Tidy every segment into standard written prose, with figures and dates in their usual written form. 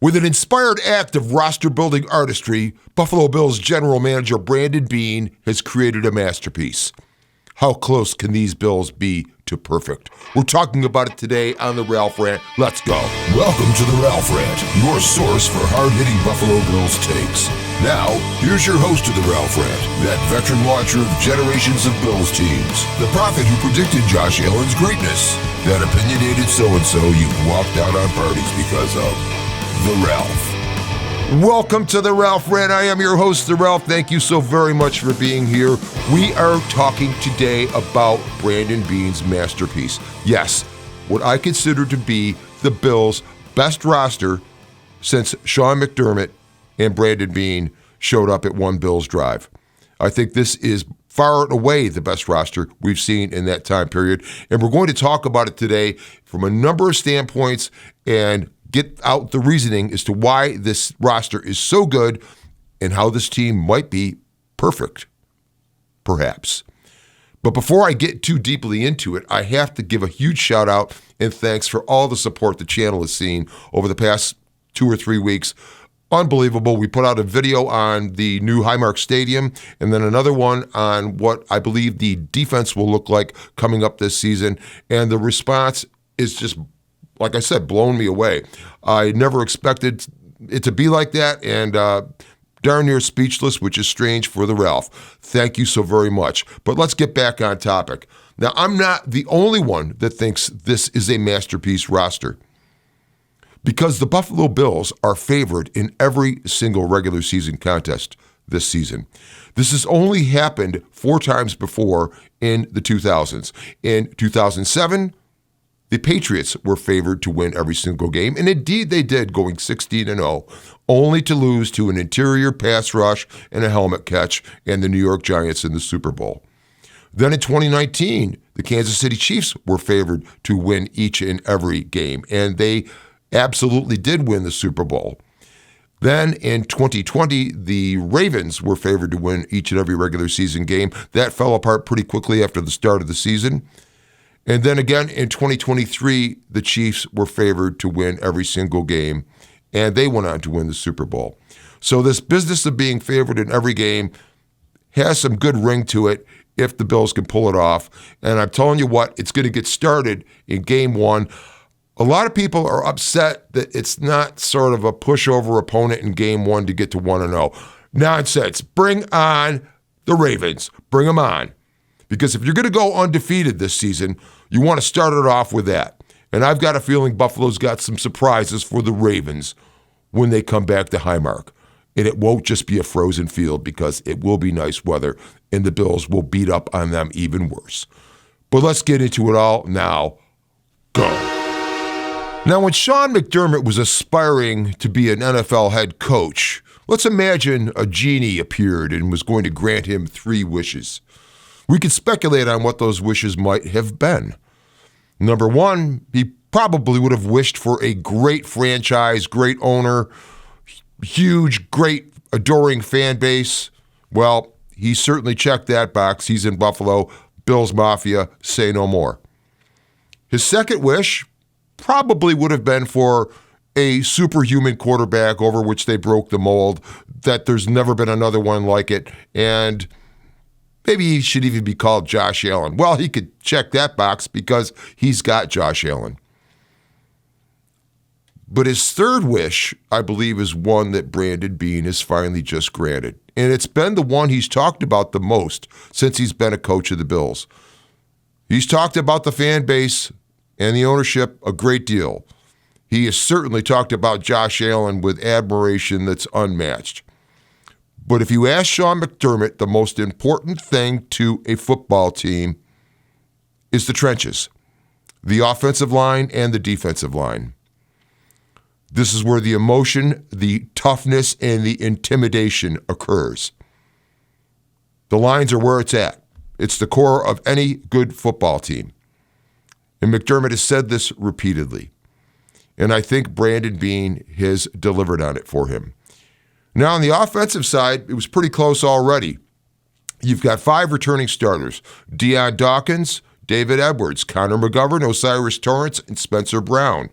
With an inspired act of roster-building artistry, Buffalo Bills general manager Brandon Beane has created a masterpiece. How close can these Bills be to perfect? We're talking about it today on the Ralph Rant. Let's go. Welcome to the Ralph Rant, your source for hard-hitting Buffalo Bills takes. Now, here's your host of the Ralph Rant, that veteran watcher of generations of Bills teams, the prophet who predicted Josh Allen's greatness, that opinionated so-and-so you've walked out on parties because of. The Ralph. Welcome to the Ralph Rant. I am your host, the Ralph. Thank you so very much for being here. We are talking today about Brandon Beane's masterpiece. Yes, what I consider to be the Bills' best roster since Sean McDermott and Brandon Beane showed up at One Bills Drive. I think this is far and away the best roster we've seen in that time period. And we're going to talk about it today from a number of standpoints and get out the reasoning as to why this roster is so good and how this team might be perfect, perhaps. But before I get too deeply into it, I have to give a huge shout out and thanks for all the support the channel has seen over the past 2 or 3 weeks. Unbelievable. We put out a video on the new Highmark Stadium and then another one on what I believe the defense will look like coming up this season. And the response is just, like I said, blown me away. I never expected it to be like that, and darn near speechless, which is strange for the Ralph. Thank you so very much. But let's get back on topic. Now, I'm not the only one that thinks this is a masterpiece roster, because the Buffalo Bills are favored in every single regular season contest this season. This has only happened 4 times before in the 2000s. In 2007, the Patriots were favored to win every single game, and indeed they did, going 16-0, only to lose to an interior pass rush and a helmet catch and the New York Giants in the Super Bowl. Then in 2019, the Kansas City Chiefs were favored to win each and every game, and they absolutely did win the Super Bowl. Then in 2020, the Ravens were favored to win each and every regular season game. That fell apart pretty quickly after the start of the season. And then again, in 2023, the Chiefs were favored to win every single game, and they went on to win the Super Bowl. So this business of being favored in every game has some good ring to it if the Bills can pull it off. And I'm telling you what, it's going to get started in Game 1. A lot of people are upset that it's not sort of a pushover opponent in Game 1 to get to 1-0. Nonsense. Bring on the Ravens. Bring them on. Because if you're going to go undefeated this season, you want to start it off with that. And I've got a feeling Buffalo's got some surprises for the Ravens when they come back to Highmark. And it won't just be a frozen field, because it will be nice weather and the Bills will beat up on them even worse. But let's get into it all now. Go. Now, when Sean McDermott was aspiring to be an NFL head coach, let's imagine a genie appeared and was going to grant him 3 wishes. We could speculate on what those wishes might have been. Number 1, he probably would have wished for a great franchise, great owner, huge, great, adoring fan base. Well, he certainly checked that box. He's in Buffalo. Bills Mafia, say no more. His second wish probably would have been for a superhuman quarterback over which they broke the mold, that there's never been another one like it, and maybe he should even be called Josh Allen. Well, he could check that box because he's got Josh Allen. But his third wish, I believe, is one that Brandon Beane has finally just granted. And it's been the one he's talked about the most since he's been a coach of the Bills. He's talked about the fan base and the ownership a great deal. He has certainly talked about Josh Allen with admiration that's unmatched. But if you ask Sean McDermott, the most important thing to a football team is the trenches, the offensive line and the defensive line. This is where the emotion, the toughness, and the intimidation occurs. The lines are where it's at. It's the core of any good football team. And McDermott has said this repeatedly. And I think Brandon Beane has delivered on it for him. Now, on the offensive side, it was pretty close already. You've got 5 returning starters: Deion Dawkins, David Edwards, Connor McGovern, Osiris Torrance, and Spencer Brown.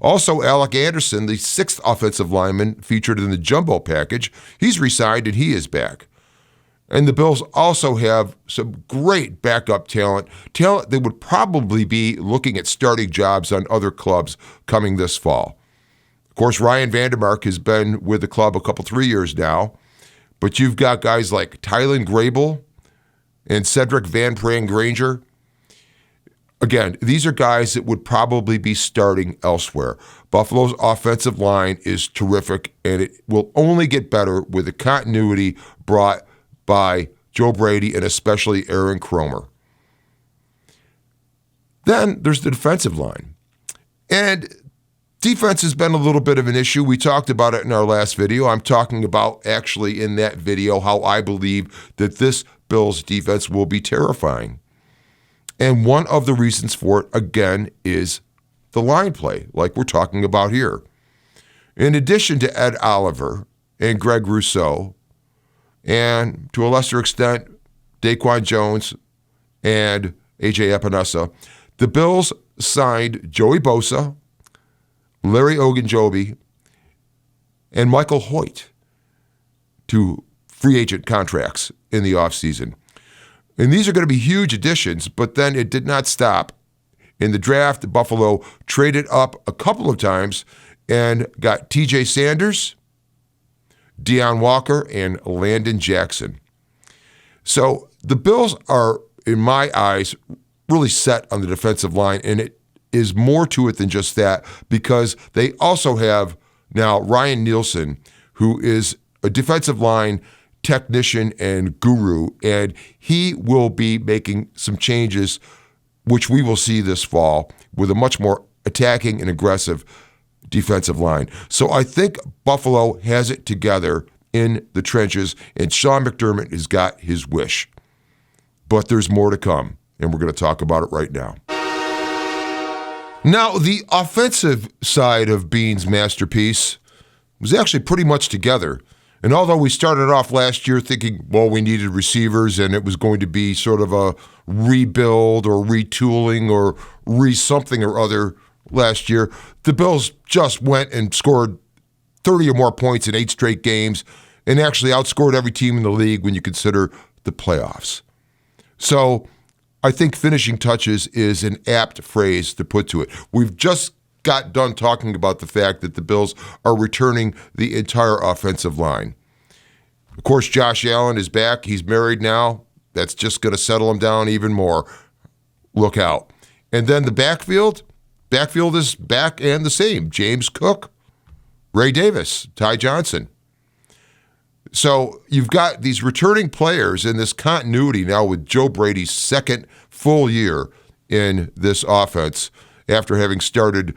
Also, Alec Anderson, the 6th offensive lineman featured in the jumbo package, he's re-signed and he is back. And the Bills also have some great backup talent that would probably be looking at starting jobs on other clubs coming this fall. Of course, Ryan Vandermark has been with the club 3 years now, but you've got guys like Tylen Grable and Cedric Van Pran Granger. Again, these are guys that would probably be starting elsewhere. Buffalo's offensive line is terrific, and it will only get better with the continuity brought by Joe Brady and especially Aaron Kromer. Then there's the defensive line. And defense has been a little bit of an issue. We talked about it in our last video. I'm talking about actually in that video how I believe that this Bills defense will be terrifying. And one of the reasons for it, again, is the line play, like we're talking about here. In addition to Ed Oliver and Greg Rousseau, and to a lesser extent, Daquan Jones and A.J. Epinesa, the Bills signed Joey Bosa, Larry Ogunjobi, and Michael Hoyt to free agent contracts in the offseason. And these are going to be huge additions, but then it did not stop. In the draft, Buffalo traded up a couple of times and got T.J. Sanders, Deion Walker, and Landon Jackson. So the Bills are, in my eyes, really set on the defensive line, and it is more to it than just that because they also have now Ryan Nielsen, who is a defensive line technician and guru, and he will be making some changes, which we will see this fall, with a much more attacking and aggressive defensive line. So I think Buffalo has it together in the trenches, and Sean McDermott has got his wish. But there's more to come, and we're going to talk about it right now. Now, the offensive side of Beane's masterpiece was actually pretty much together. And although we started off last year thinking, well, we needed receivers and it was going to be sort of a rebuild or retooling or something or other last year, the Bills just went and scored 30 or more points in 8 straight games and actually outscored every team in the league when you consider the playoffs. So I think finishing touches is an apt phrase to put to it. We've just got done talking about the fact that the Bills are returning the entire offensive line. Of course, Josh Allen is back. He's married now. That's just going to settle him down even more. Look out. And then the backfield is back and the same. James Cook, Ray Davis, Ty Johnson. So you've got these returning players in this continuity now with Joe Brady's second full year in this offense after having started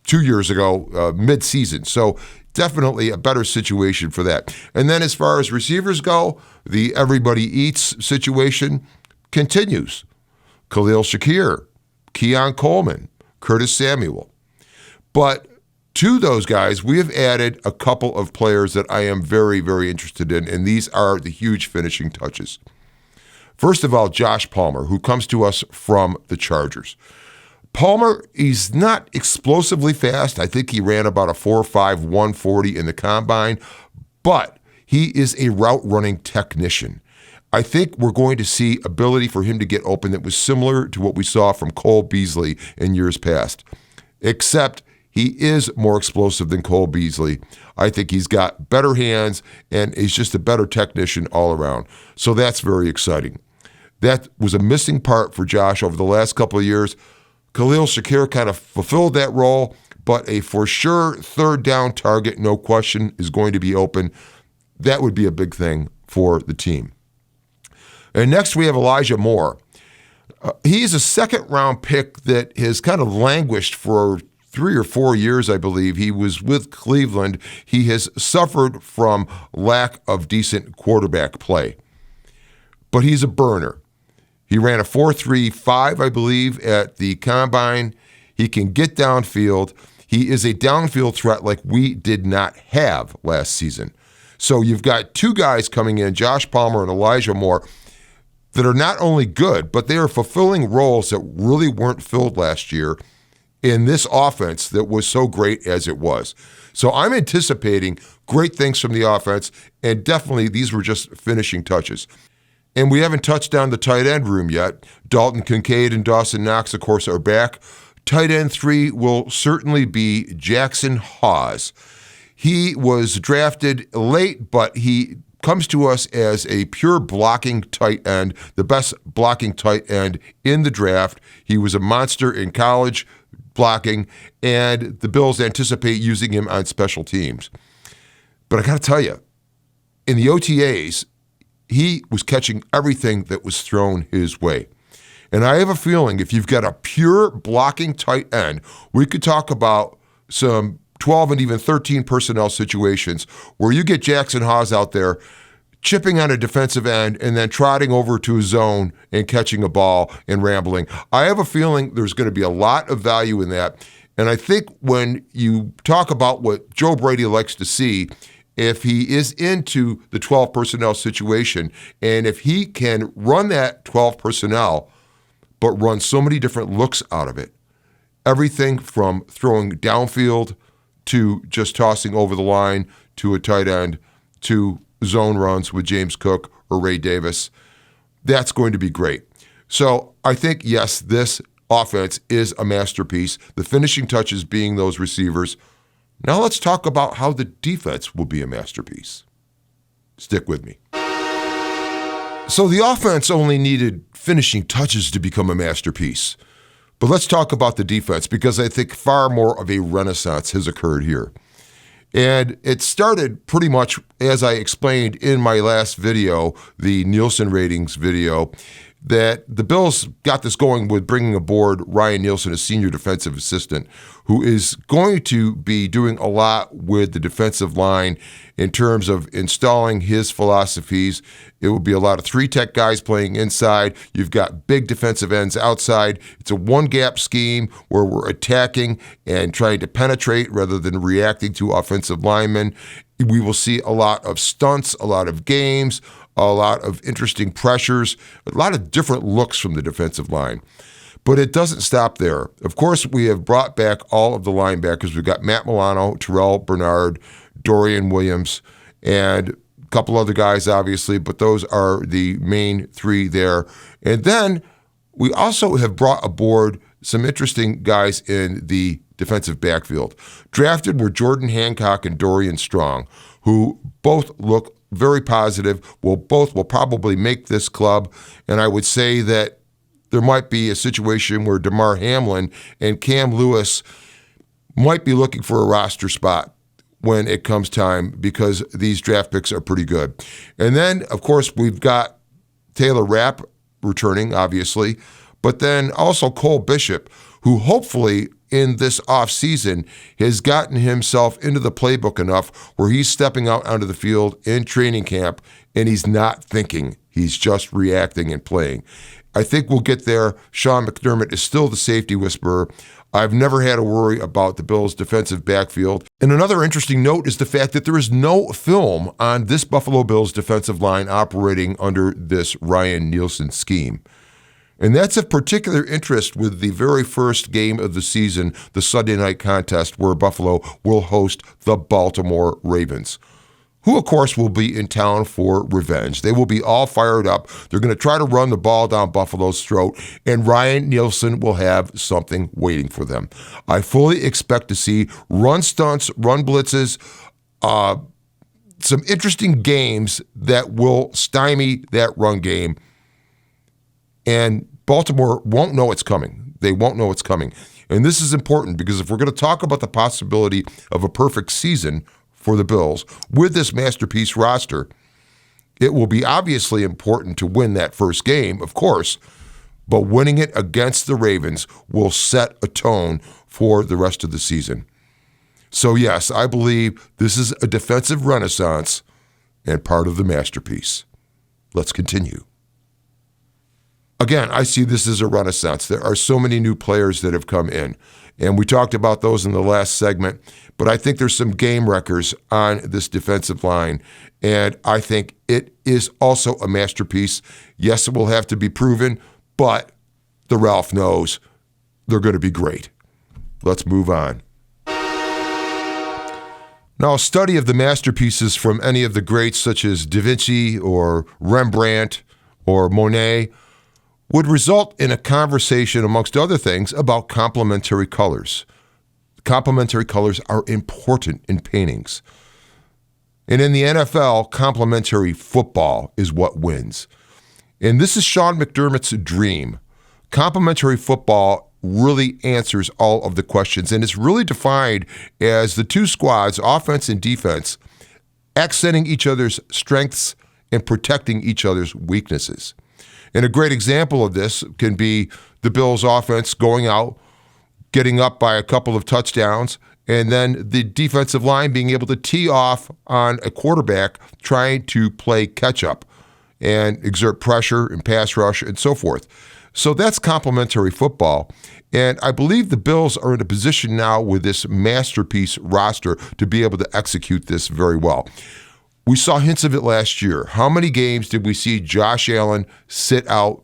2 years ago mid-season. So definitely a better situation for that. And then as far as receivers go, the everybody eats situation continues. Khalil Shakir, Keon Coleman, Curtis Samuel. But to those guys, we have added a couple of players that I am very, very interested in, and these are the huge finishing touches. First of all, Josh Palmer, who comes to us from the Chargers. Palmer, he's not explosively fast. I think he ran about a 4.5, 140 in the combine, but he is a route running technician. I think we're going to see ability for him to get open that was similar to what we saw from Cole Beasley in years past, except he is more explosive than Cole Beasley. I think he's got better hands, and he's just a better technician all around. So that's very exciting. That was a missing part for Josh over the last couple of years. Khalil Shakir kind of fulfilled that role, but a for sure third down target, no question, is going to be open. That would be a big thing for the team. And next we have Elijah Moore. He's a second-round pick that has kind of languished for 3 or 4 years, I believe. He was with Cleveland. He has suffered from lack of decent quarterback play. But he's a burner. He ran a 4.35, I believe, at the combine. He can get downfield. He is a downfield threat like we did not have last season. So you've got two guys coming in, Josh Palmer and Elijah Moore, that are not only good, but they are fulfilling roles that really weren't filled last year in this offense that was so great as it was. So I'm anticipating great things from the offense, and definitely these were just finishing touches. And we haven't touched on the tight end room yet. Dalton Kincaid and Dawson Knox, of course, are back. Tight end 3 will certainly be Jackson Hawes. He was drafted late, but he comes to us as a pure blocking tight end, the best blocking tight end in the draft. He was a monster in college blocking, and the Bills anticipate using him on special teams. But I got to tell you, in the OTAs, he was catching everything that was thrown his way. And I have a feeling if you've got a pure blocking tight end, we could talk about some 12 and even 13 personnel situations where you get Jackson Hawes out there chipping on a defensive end and then trotting over to a zone and catching a ball and rambling. I have a feeling there's going to be a lot of value in that. And I think when you talk about what Joe Brady likes to see, if he is into the 12 personnel situation, and if he can run that 12 personnel, but run so many different looks out of it, everything from throwing downfield to just tossing over the line to a tight end to zone runs with James Cook or Ray Davis, that's going to be great. So I think, yes, this offense is a masterpiece, the finishing touches being those receivers. Now let's talk about how the defense will be a masterpiece. Stick with me. So the offense only needed finishing touches to become a masterpiece. But let's talk about the defense, because I think far more of a renaissance has occurred here. And it started pretty much as I explained in my last video, the Nielsen ratings video, that the Bills got this going with bringing aboard Ryan Nielsen, a senior defensive assistant, who is going to be doing a lot with the defensive line in terms of installing his philosophies. It will be a lot of 3-tech guys playing inside. You've got big defensive ends outside. It's a one-gap scheme where we're attacking and trying to penetrate rather than reacting to offensive linemen. We will see a lot of stunts, a lot of games, a lot of interesting pressures, a lot of different looks from the defensive line. But it doesn't stop there. Of course, we have brought back all of the linebackers. We've got Matt Milano, Terrell Bernard, Dorian Williams, and a couple other guys, obviously, but those are the main 3 there. And then we also have brought aboard some interesting guys in the defensive backfield. Drafted were Jordan Hancock and Dorian Strong, who both look very positive. Both will probably make this club. And I would say that there might be a situation where DeMar Hamlin and Cam Lewis might be looking for a roster spot when it comes time, because these draft picks are pretty good. And then, of course, we've got Taylor Rapp returning, obviously, but then also Cole Bishop, who hopefully in this offseason has gotten himself into the playbook enough where he's stepping out onto the field in training camp and he's not thinking, he's just reacting and playing. I think we'll get there. Sean McDermott is still the safety whisperer. I've never had to worry about the Bills' defensive backfield. And another interesting note is the fact that there is no film on this Buffalo Bills defensive line operating under this Ryan Nielsen scheme. And that's of particular interest with the very first game of the season, the Sunday night contest, where Buffalo will host the Baltimore Ravens, who, of course, will be in town for revenge. They will be all fired up. They're going to try to run the ball down Buffalo's throat, and Ryan Nielsen will have something waiting for them. I fully expect to see run stunts, run blitzes, some interesting games that will stymie that run game. And Baltimore won't know it's coming. They won't know it's coming. And this is important because if we're going to talk about the possibility of a perfect season for the Bills with this masterpiece roster, it will be obviously important to win that first game, of course, but winning it against the Ravens will set a tone for the rest of the season. So yes, I believe this is a defensive renaissance and part of the masterpiece. Let's continue. Again, I see this as a renaissance. There are so many new players that have come in, and we talked about those in the last segment, but I think there's some game wreckers on this defensive line, and I think it is also a masterpiece. Yes, it will have to be proven, but the Ralph knows they're going to be great. Let's move on. Now, a study of the masterpieces from any of the greats such as Da Vinci or Rembrandt or Monet would result in a conversation, amongst other things, about complementary colors. Complementary colors are important in paintings. And in the NFL, complementary football is what wins. And this is Sean McDermott's dream. Complementary football really answers all of the questions, and it's really defined as the two squads, offense and defense, accenting each other's strengths and protecting each other's weaknesses. And a great example of this can be the Bills' offense going out, getting up by a couple of touchdowns, and then the defensive line being able to tee off on a quarterback trying to play catch-up and exert pressure and pass rush and so forth. So that's complementary football. And I believe the Bills are in a position now with this masterpiece roster to be able to execute this very well. We saw hints of it last year. How many games did we see Josh Allen sit out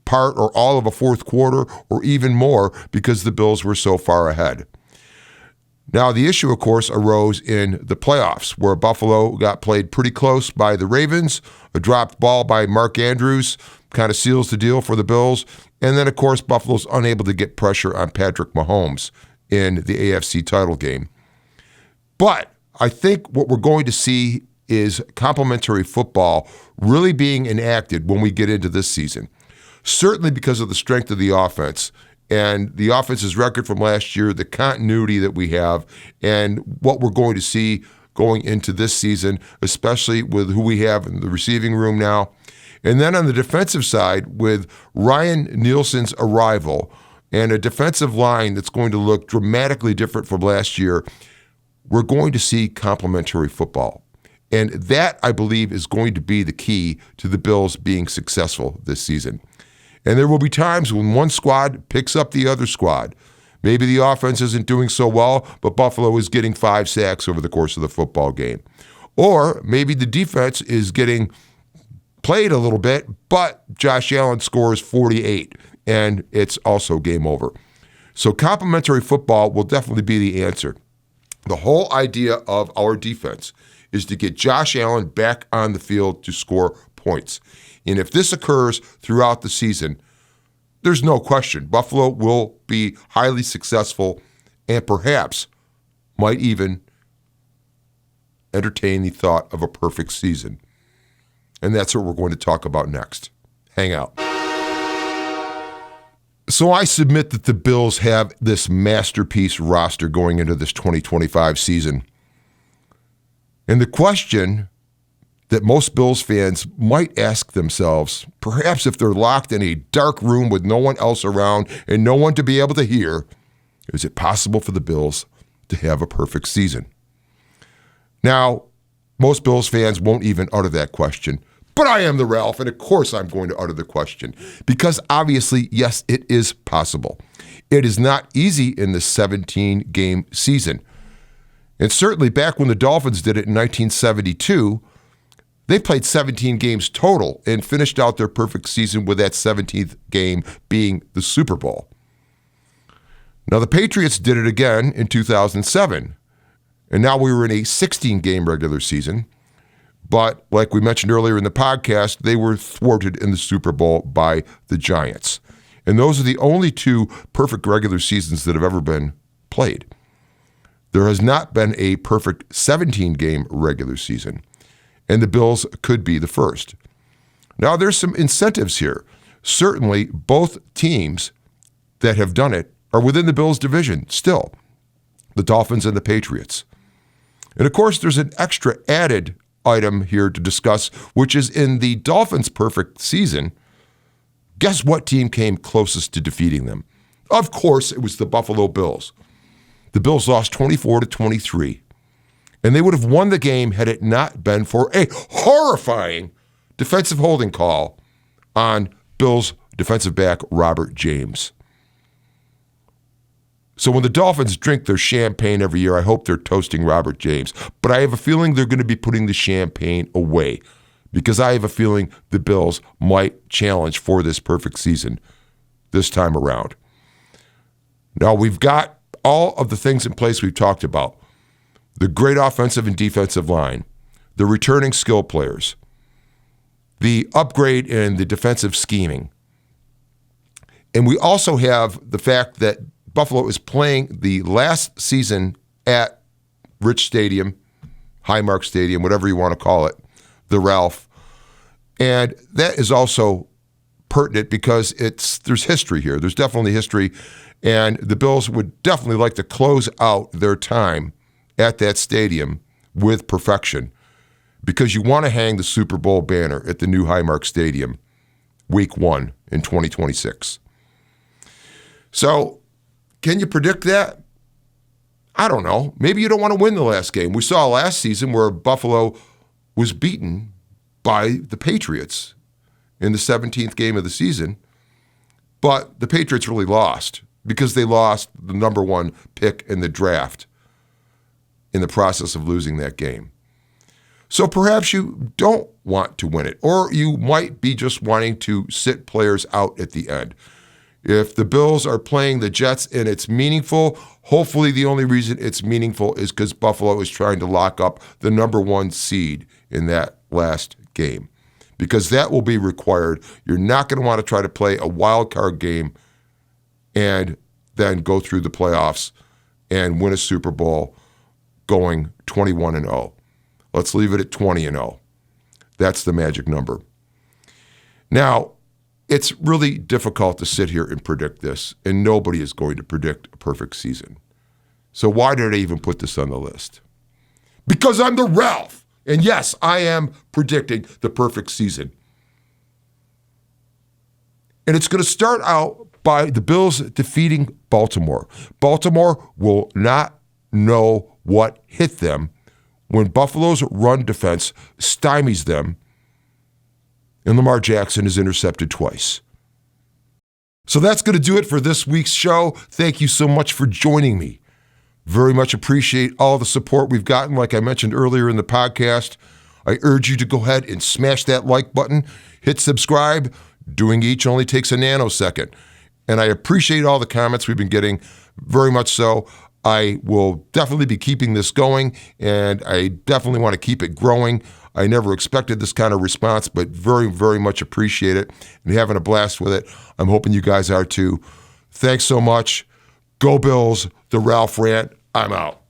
part or all of a fourth quarter or even more because the Bills were so far ahead? Now, the issue, of course, arose in the playoffs, where Buffalo got played pretty close by the Ravens. A dropped ball by Mark Andrews kind of seals the deal for the Bills. And then, of course, Buffalo's unable to get pressure on Patrick Mahomes in the AFC title game. But I think what we're going to see is complementary football really being enacted when we get into this season. Certainly because of the strength of the offense and the offense's record from last year, the continuity that we have, and what we're going to see going into this season, especially with who we have in the receiving room now. And then on the defensive side, with Ryan Nielsen's arrival and a defensive line that's going to look dramatically different from last year, we're going to see complementary football. And that, I believe, is going to be the key to the Bills being successful this season. And there will be times when one squad picks up the other squad. Maybe the offense isn't doing so well, but Buffalo is getting 5 sacks over the course of the football game. Or maybe the defense is getting played a little bit, but Josh Allen scores 48, and it's also game over. So complementary football will definitely be the answer. The whole idea of our defense is to get Josh Allen back on the field to score points. And if this occurs throughout the season, there's no question Buffalo will be highly successful and perhaps might even entertain the thought of a perfect season. And that's what we're going to talk about next. Hang out. So I submit that the Bills have this masterpiece roster going into this 2025 season. And the question that most Bills fans might ask themselves, perhaps if they're locked in a dark room with no one else around and no one to be able to hear, is it possible for the Bills to have a perfect season? Now, most Bills fans won't even utter that question, but I am the Ralph, and of course I'm going to utter the question, because obviously, yes, it is possible. It is not easy in the 17-game season. And certainly back when the Dolphins did it in 1972, they played 17 games total and finished out their perfect season with that 17th game being the Super Bowl. Now, the Patriots did it again in 2007, and now we were in a 16-game regular season. But like we mentioned earlier in the podcast, they were thwarted in the Super Bowl by the Giants. And those are the only 2 perfect regular seasons that have ever been played. There has not been a perfect 17-game regular season. And the Bills could be the first. Now, there's some incentives here. Certainly, both teams that have done it are within the Bills division still, the Dolphins and the Patriots. And of course, there's an extra added item here to discuss, which is in the Dolphins' perfect season, guess what team came closest to defeating them? Of course, it was the Buffalo Bills. The Bills lost 24-23. And they would have won the game had it not been for a horrifying defensive holding call on Bills defensive back Robert James. So when the Dolphins drink their champagne every year, I hope they're toasting Robert James. But I have a feeling they're going to be putting the champagne away because I have a feeling the Bills might challenge for this perfect season this time around. Now, we've got all of the things in place we've talked about, the great offensive and defensive line, the returning skill players, the upgrade in the defensive scheming, and we also have the fact that Buffalo is playing the last season at Rich Stadium, Highmark Stadium, whatever you want to call it, the Ralph. And that is also pertinent because there's history here. There's definitely history. And the Bills would definitely like to close out their time at that stadium with perfection because you want to hang the Super Bowl banner at the new Highmark Stadium week 1 in 2026. So, can you predict that? I don't know. Maybe you don't want to win the last game. We saw last season where Buffalo was beaten by the Patriots in the 17th game of the season, but the Patriots really lost because they lost the number 1 pick in the draft in the process of losing that game. So perhaps you don't want to win it, or you might be just wanting to sit players out at the end. If the Bills are playing the Jets and it's meaningful, hopefully the only reason it's meaningful is because Buffalo is trying to lock up the number 1 seed in that last game, because that will be required. You're not going to want to try to play a wild card game and then go through the playoffs and win a Super Bowl going 21-0. Let's leave it at 20-0. That's the magic number. Now, it's really difficult to sit here and predict this, and nobody is going to predict a perfect season. So why did I even put this on the list? Because I'm the Ralph. And yes, I am predicting the perfect season. And it's going to start out by the Bills defeating Baltimore. Baltimore will not know what hit them when Buffalo's run defense stymies them and Lamar Jackson is intercepted twice. So that's going to do it for this week's show. Thank you so much for joining me. Very much appreciate all the support we've gotten, like I mentioned earlier in the podcast. I urge you to go ahead and smash that like button, hit subscribe. Doing each only takes a nanosecond. And I appreciate all the comments we've been getting, very much so. I will definitely be keeping this going, and I definitely want to keep it growing. I never expected this kind of response, but very, very much appreciate it and having a blast with it. I'm hoping you guys are too. Thanks so much. Go Bills, the Ralph Rant. I'm out.